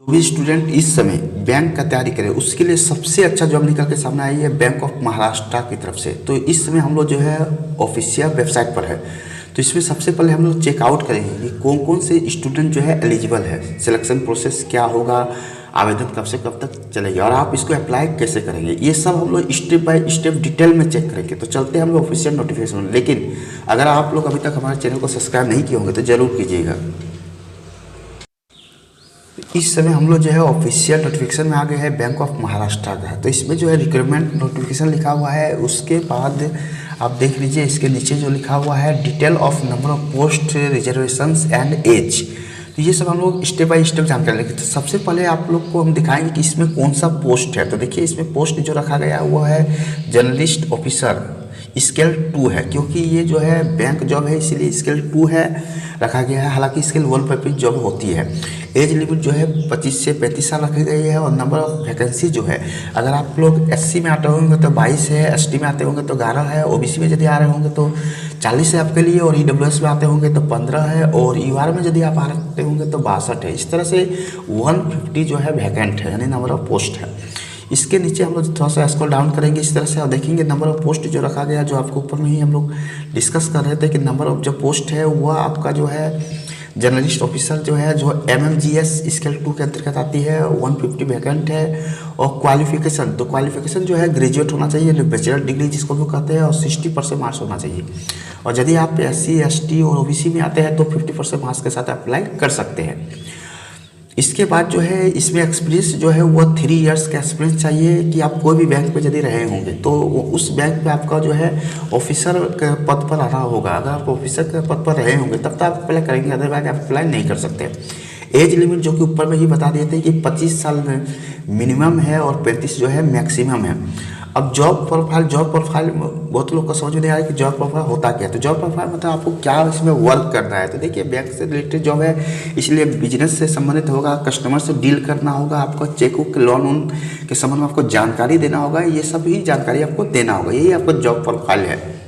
जो भी स्टूडेंट इस समय बैंक का तैयारी करे उसके लिए सबसे अच्छा जॉब निकल के सामने आई है बैंक ऑफ महाराष्ट्र की तरफ से। तो इस समय हम लोग जो है ऑफिशियल वेबसाइट पर है, तो इसमें सबसे पहले हम लोग चेकआउट करेंगे कि कौन कौन से स्टूडेंट जो है एलिजिबल है, सिलेक्शन प्रोसेस क्या होगा, आवेदन कब से कब तक चलेगी और आप इसको अप्लाई कैसे करेंगे, ये सब हम लोग स्टेप बाय स्टेप डिटेल में चेक करेंगे। तो चलते हैं हम लोग ऑफिशियल नोटिफिकेशन। लेकिन अगर आप लोग अभी तक हमारे चैनल को सब्सक्राइब नहीं किए होंगे तो जरूर कीजिएगा। इस समय हम लोग जो है ऑफिशियल नोटिफिकेशन में आ गए हैं बैंक ऑफ महाराष्ट्र का। तो इसमें जो है रिक्रूटमेंट नोटिफिकेशन लिखा हुआ है, उसके बाद आप देख लीजिए इसके नीचे जो लिखा हुआ है detail of number of post, reservations and age. तो ये सब हम लोग स्टेप बाय स्टेप जानकारी लेंगे। तो सबसे पहले आप लोग को हम दिखाएंगे कि इसमें कौन सा पोस्ट है। तो देखिए इसमें पोस्ट जो रखा गया है वो है जर्नलिस्ट ऑफिसर स्केल 2 है, क्योंकि ये जो है बैंक जॉब है इसीलिए स्केल 2 है रखा गया है। हालांकि स्केल 1 पर भी जॉब होती है। एज लिमिट जो है 25 से 35 साल रखी गई है। और नंबर ऑफ वैकेंसी जो है, अगर आप लोग एससी में आते होंगे तो 22 है, एसटी में आते होंगे तो 11 है, ओबीसी में यदि आ रहे होंगे तो 40 है आपके लिए, और ईडब्ल्यूएस में आते होंगे तो 15 है, और यूआर में यदि आप आते होंगे तो 62 है। इस तरह से 150 जो है वैकेंट है, यानी नंबर ऑफ पोस्ट है। इसके नीचे हम लोग थोड़ा सा स्क्रॉल डाउन करेंगे इस तरह से और देखेंगे नंबर ऑफ पोस्ट जो रखा गया, जो आपको ऊपर में ही हम लोग डिस्कस कर रहे थे कि नंबर ऑफ जो पोस्ट है वह आपका जो है जर्नलिस्ट ऑफिसर जो है जो MMGS स्केल 2 के अंतर्गत आती है, 150 वैकेंट है। और क्वालिफिकेशन, तो क्वालिफिकेशन जो है ग्रेजुएट होना चाहिए, बैचलर डिग्री जिसको भी कहते हैं, और 60% मार्क्स होना चाहिए। और यदि आप SC ST और OBC में आते हैं तो 50% मार्क्स के साथ अप्लाई कर सकते हैं। इसके बाद जो है इसमें एक्सपीरियंस जो है वो 3 इयर्स का एक्सपीरियंस चाहिए कि आप कोई भी बैंक में यदि रहे होंगे तो उस बैंक में आपका जो है ऑफिसर के पद पर रहा होगा। अगर आप ऑफिसर के पद पर रहे होंगे तब तो आप अप्लाई करेंगे, अदरवाइज आप अप्लाई नहीं कर सकते। एज लिमिट जो कि ऊपर में ही बता देते हैं कि 25 साल में मिनिमम है और 35 जो है मैक्सिमम है। अब जॉब प्रोफाइल बहुत लोग को समझ में नहीं आ रहा है कि जॉब प्रोफाइल होता क्या है। तो जॉब प्रोफाइल मतलब आपको क्या इसमें वर्क करना है। तो देखिए बैंक से रिलेटेड जॉब है, इसलिए बिजनेस से संबंधित होगा, कस्टमर से डील करना होगा, आपको चेक बुक लोन उन के संबंध में आपको जानकारी देना होगा, ये सब ही जानकारी आपको देना होगा, यही आपको जॉब प्रोफाइल है।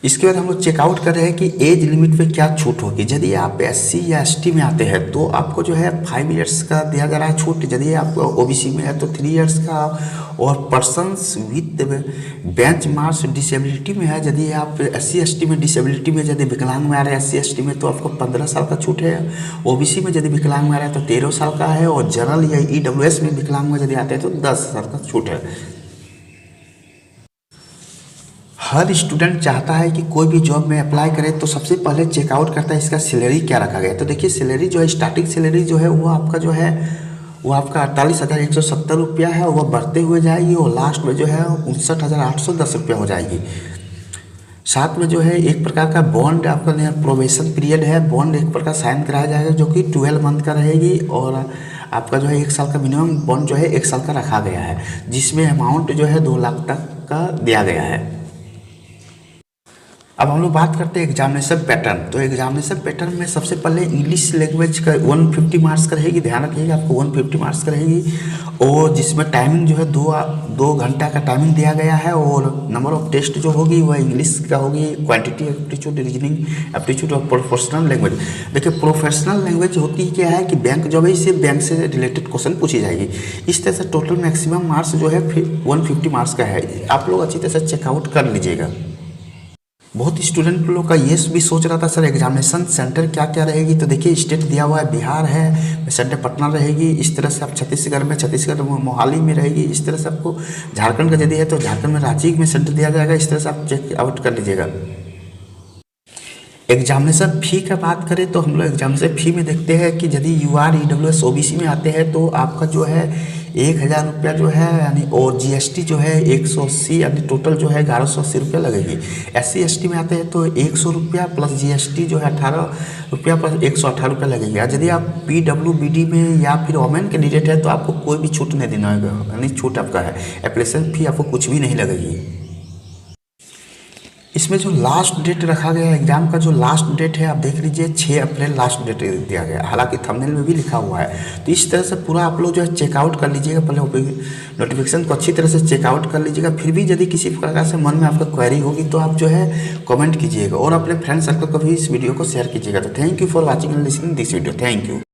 इसके बाद हम लोग चेकआउट कर रहे हैं कि एज लिमिट पे क्या छूट होगी। यदि आप SC या ST में आते हैं तो आपको जो है 5 इयर्स का दिया जा रहा है छूट। यदि आप OBC में है तो 3 इयर्स का। और persons with bench marks disability में है, यदि आप SC ST में डिसेबिलिटी में यदि विकलांग में आ रहे हैं SC ST में तो आपको 15 साल का छूट है। OBC में यदि विकलांग में आ रहा है तो 13 साल का है। और जनरल या EWS में विकलांग में यदि आते हैं तो 10 साल का छूट है। हर स्टूडेंट चाहता है कि कोई भी जॉब में अप्लाई करे तो सबसे पहले चेकआउट करता है इसका सैलरी क्या रखा गया है। तो देखिए सैलरी जो है, स्टार्टिंग सैलरी जो है वो आपका जो है वो आपका 48,170 रुपया है, वह बढ़ते हुए जाएगी और लास्ट में जो है 59,810 रुपया हो जाएगी। साथ में जो है एक प्रकार का बॉन्ड आपका प्रोबेशन पीरियड है, बॉन्ड एक प्रकार साइन कराया जाएगा जो कि 12 मंथ का रहेगी। और आपका जो है 1 साल का मिनिमम बॉन्ड जो है 1 साल का रखा गया है, जिसमें अमाउंट जो है 2 लाख तक का दिया गया है। अब हम लोग बात करते हैं एग्जामिनेशन पैटर्न। तो एग्जामिनेशन पैटर्न में सबसे पहले इंग्लिश लैंग्वेज का 150 मार्क्स का रहेगी, ध्यान रखिएगा आपको 150 मार्क्स का रहेगी। और जिसमें टाइमिंग जो है 2 घंटा का टाइमिंग दिया गया है। और नंबर ऑफ टेस्ट जो होगी वह इंग्लिश का होगी, क्वांटिटी एप्टीट्यूड, रीजनिंग एप्टीट्यूड और प्रोफेशनल लैंग्वेज। देखिए प्रोफेशनल लैंग्वेज होती क्या है कि बैंक जॉब है, इससे बैंक से रिलेटेड क्वेश्चन पूछी जाएगी। इस तरह से टोटल मैक्सिमम मार्क्स जो है 150 मार्क्स का है। आप लोग अच्छी तरह से चेकआउट कर लीजिएगा। बहुत स्टूडेंट लोग का ये भी सोच रहा था सर एग्जामिनेशन सेंटर क्या क्या रहेगी। तो देखिए स्टेट दिया हुआ है बिहार है, सेंटर पटना रहेगी। इस तरह से आप छत्तीसगढ़ मोहाली में रहेगी। इस तरह से आपको झारखंड का यदि है तो झारखंड में रांची में सेंटर दिया जाएगा। इस तरह से आप चेक आउट कर लीजिएगा। एग्जामिनेशन फ़ी का बात करें तो हम लोग एग्जामिनेशन फ़ी में देखते हैं कि यदि UR EWS OBC में आते हैं तो आपका जो है 1,000 रुपया जो है यानी, और GST जो है 180 यानी टोटल जो है 1,180 रुपया लगेगी। SC ST में आते हैं तो 100 रुपया प्लस GST जो है 18 रुपया प्लस 118 रुपया लगेगी। यदि आप PWBD में या फिर वोमेन कैंडिडेट है तो आपको कोई भी छूट नहीं देना होगा, यानी छूट आपका है। एप्लीकेशन फ़ी आपको कुछ भी नहीं लगेगी। इसमें जो लास्ट डेट रखा गया है एग्जाम का, जो लास्ट डेट है आप देख लीजिए 6 अप्रैल लास्ट डेट दिया गया है। हालांकि थंबनेल में भी लिखा हुआ है। तो इस तरह से पूरा आप लोग जो है चेकआउट कर लीजिएगा। पहले नोटिफिकेशन को अच्छी तरह से चेकआउट कर लीजिएगा। फिर भी यदि किसी प्रकार से मन में आपका क्वेरी होगी तो आप जो है कमेंट कीजिएगा और अपने फ्रेंड सर्कल को भी इस वीडियो को शेयर कीजिएगा। तो thank you for watching and listening this video. Thank you.